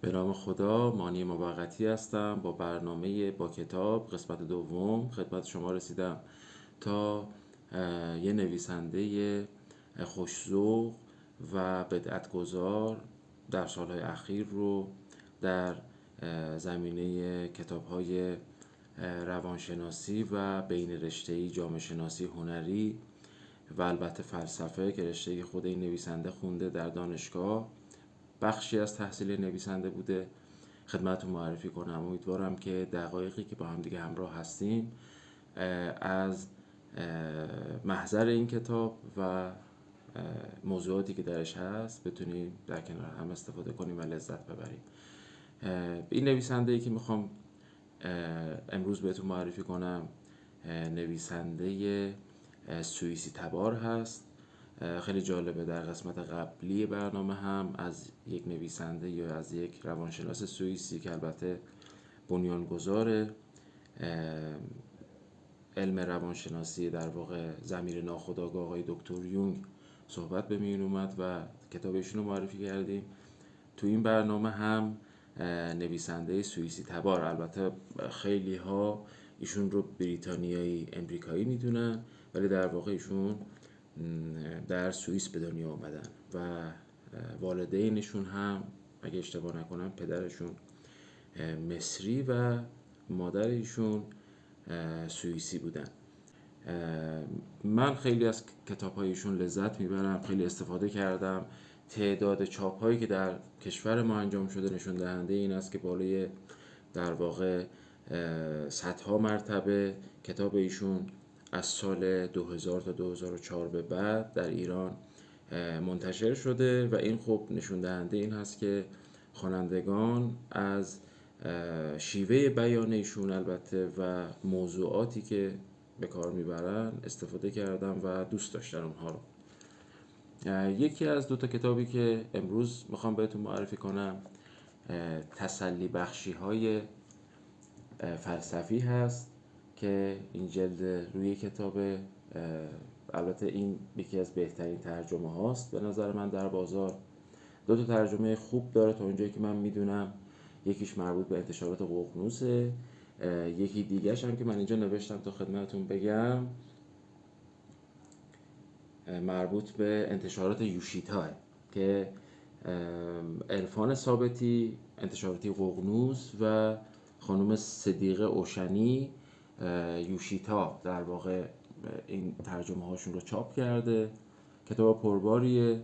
به نام خدا، مانی موقتی هستم. با برنامه با کتاب قسمت دوم خدمت شما رسیدم تا یه نویسنده خوش‌ذوق و بدعت‌گذار در سالهای اخیر رو در زمینه کتاب‌های روانشناسی و بین رشته‌ای جامعه شناسی هنری و البته فلسفه که رشته خود این نویسنده خونده در دانشگاه، بخشی از تحصیل نویسنده بوده، خدمتتون معرفی کنم. امیدوارم که دقایقی که با هم دیگه همراه هستیم از محضر این کتاب و موضوعاتی که درش هست بتونیم در کنار هم استفاده کنیم و لذت ببریم. این نویسنده‌ای که میخوام امروز بهتون معرفی کنم نویسنده سوئیسی تبار هست. خیلی جالبه، در قسمت قبلی برنامه هم از یک نویسنده یا از یک روانشناس سوئیسی که البته بنیانگذار علم روانشناسی در واقع ضمیر ناخودآگاه آقای دکتر یونگ صحبت به میون اومد و کتاب ایشون رو معرفی کردیم. تو این برنامه هم نویسنده سوئیسی تبار، البته خیلی ها ایشون رو بریتانیایی امریکایی میدونن، ولی در واقع ایشون در سوئیس به دنیا آمدن و والدینشون هم اگه اشتباه نکنم پدرشون مصری و مادر ایشون سوئیسی بودن. من خیلی از کتاب‌های ایشون لذت میبرم، خیلی استفاده کردم. تعداد چاپ‌هایی که در کشور ما انجام شده نشون دهنده این است که بالای در واقع صدها مرتبه کتاب ایشون از سال 2000 تا 2004 به بعد در ایران منتشر شده و این خب نشون دهنده این هست که خوانندگان از شیوه بیان ایشون البته و موضوعاتی که به کار میبرن استفاده کردن و دوست داشتن اونها رو. یکی از دوتا کتابی که امروز میخوام بهتون معرفی کنم تسلی بخشی های فلسفی هست که این جلد روی کتاب، البته این یکی از بهترین ترجمه هاست به نظر من در بازار. دو تا ترجمه خوب داره تا اونجایی که من میدونم. یکیش مربوط به انتشارات ققنوسه، یکی دیگهش هم که من اینجا نوشتم تا خدمتتون بگم مربوط به انتشارات یوشیتا که عرفان ثابتی انتشاراتی ققنوس و خانم صدیقه اوشنی یوشیتا در واقع این ترجمه هاشون رو چاپ کرده. کتاب پرباریه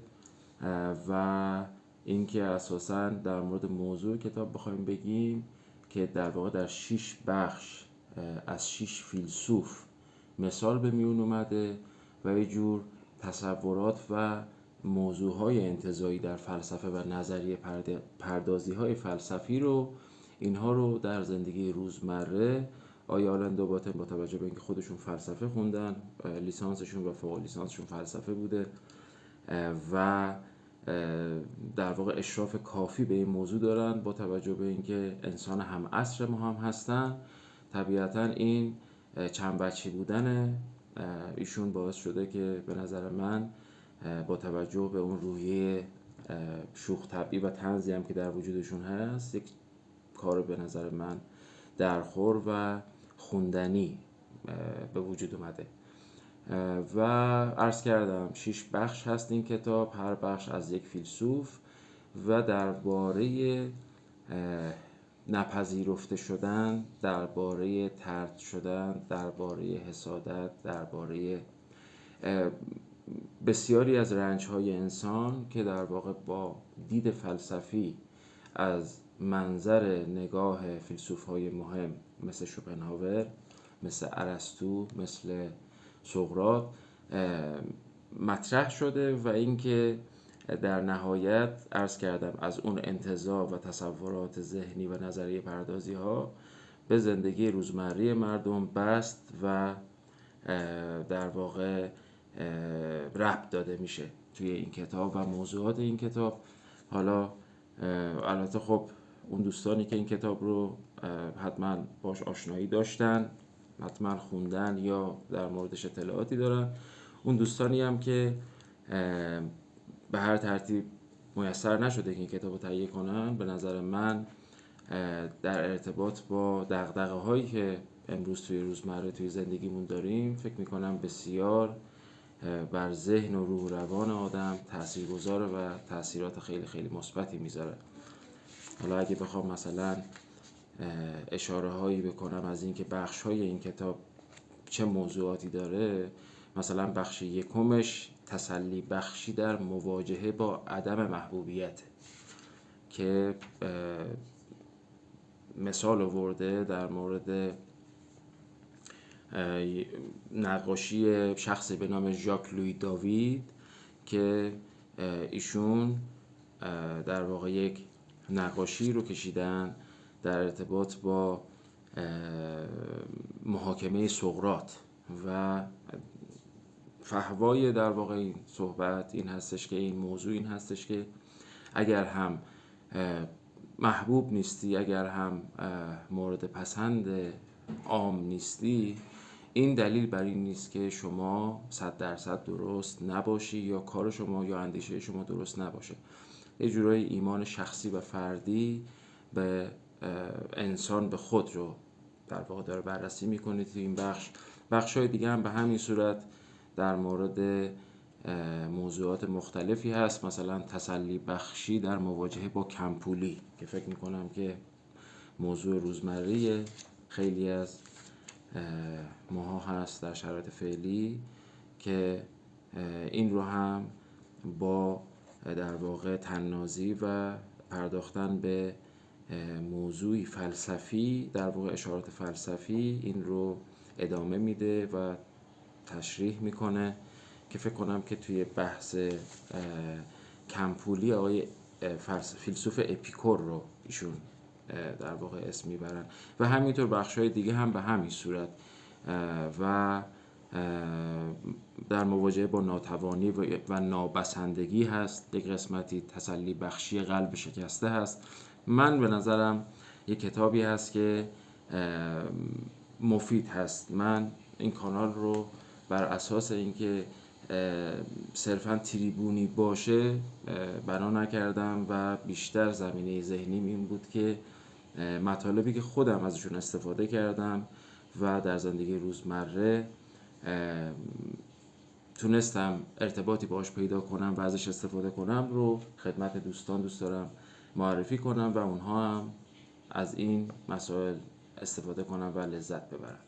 و اینکه اساساً در مورد موضوع کتاب بخوایم بگیم که در واقع در 6 بخش از 6 فیلسوف مثال به میون اومده و یه جور تصورات و موضوعهای انتزاعی در فلسفه و نظریه پردازی های فلسفی رو اینها رو در زندگی روزمره آیا آلن دوباتن با توجه به اینکه خودشون فلسفه خوندن، لیسانسشون و فوق لیسانسشون فلسفه بوده و در واقع اشراف کافی به این موضوع دارن، با توجه به اینکه انسان هم عصر ما هم هستن، طبیعتا این چند وجهی بودن ایشون باعث شده که به نظر من با توجه به اون روحیه شوخ طبعی و طنزی هم که در وجودشون هست یک کار به نظر من درخور و خوندنی به وجود اومده. و عرض کردم 6 بخش هست این کتاب، هر بخش از یک فیلسوف و درباره نپذیرفته شدن، درباره طرد شدن، درباره حسادت، درباره بسیاری از رنج‌های انسان که در واقع با دید فلسفی از منظر نگاه فیلسوف‌های مهم مثل شوپنهاور، مثل ارسطو، مثل سقراط مطرح شده و اینکه در نهایت عرض کردم از اون انتزاع و تصورات ذهنی و نظریه پردازی ها به زندگی روزمره مردم بست و در واقع ربط داده میشه توی این کتاب و موضوعات این کتاب. حالا البته خب اون دوستانی که این کتاب رو حتما باش آشنایی داشتن، حتما خوندن یا در موردش اطلاعاتی دارن، اون دوستانی هم که به هر ترتیب میسر نشده که این کتاب رو تهیه کنن، به نظر من در ارتباط با دغدغه هایی که امروز توی روزمره توی زندگیمون داریم فکر میکنم بسیار بر ذهن و روح و روان آدم تاثیرگذاره و تاثیرات خیلی خیلی مثبتی میذاره. حالا اگه بخوام مثلا اشاره هایی بکنم از اینکه بخش های این کتاب چه موضوعاتی داره، مثلا بخش یکمش تسلی بخشی در مواجهه با عدم محبوبیت که مثال آورده در مورد نقاشی شخصی به نام ژاک لویی داوید که ایشون در واقع یک نقاشی رو کشیدن در ارتباط با محاکمه سقراط و فحوای در واقع این صحبت این هستش که این موضوع این هستش که اگر هم محبوب نیستی، اگر هم مورد پسند عام نیستی، این دلیل بر این نیست که شما 100% درست نباشی یا کار شما یا اندیشه شما درست نباشه. یه جورای ایمان شخصی و فردی به انسان به خود رو در واقع داره بررسی میکنه توی این بخش‌های دیگه هم به همین صورت در مورد موضوعات مختلفی هست، مثلا تسلی بخشی در مواجهه با کمپولی که فکر میکنم که موضوع روزمره خیلی از ماها هست در شرایط فعلی، که این رو هم با در واقع طنازی و پرداختن به موضوعی فلسفی در واقع اشارات فلسفی این رو ادامه میده و تشریح میکنه که فکر کنم که توی بحث کمپولی آقای فیلسوف اپیکور رو ایشون در واقع اسم میبرن و همینطور بخش‌های دیگه هم به همین صورت و در مواجهه با ناتوانی و نابسندگی هست. یک قسمتی تسلی بخشی قلب شکسته هست. من به نظرم یک کتابی هست که مفید هست. من این کانال رو بر اساس اینکه صرفاً تریبونی باشه بنا نکردم و بیشتر زمینه ذهنیم این بود که مطالبی که خودم ازشون استفاده کردم و در زندگی روزمره تونستم ارتباطی باهاش پیدا کنم و ازش استفاده کنم رو خدمت دوستان دوست دارم معرفی کنم و اونها هم از این مسائل استفاده کنم و لذت ببرن.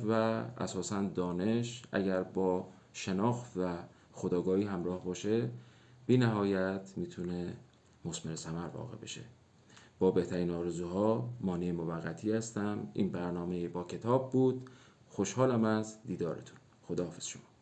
و اساساً دانش اگر با شناخت و خودآگاهی همراه باشه بی نهایت میتونه مثمر ثمر واقع بشه. با بهترین آرزوها، مانی موقتی هستم. این برنامه با کتاب بود. خوشحالم از دیدارتون. خداحافظ شما.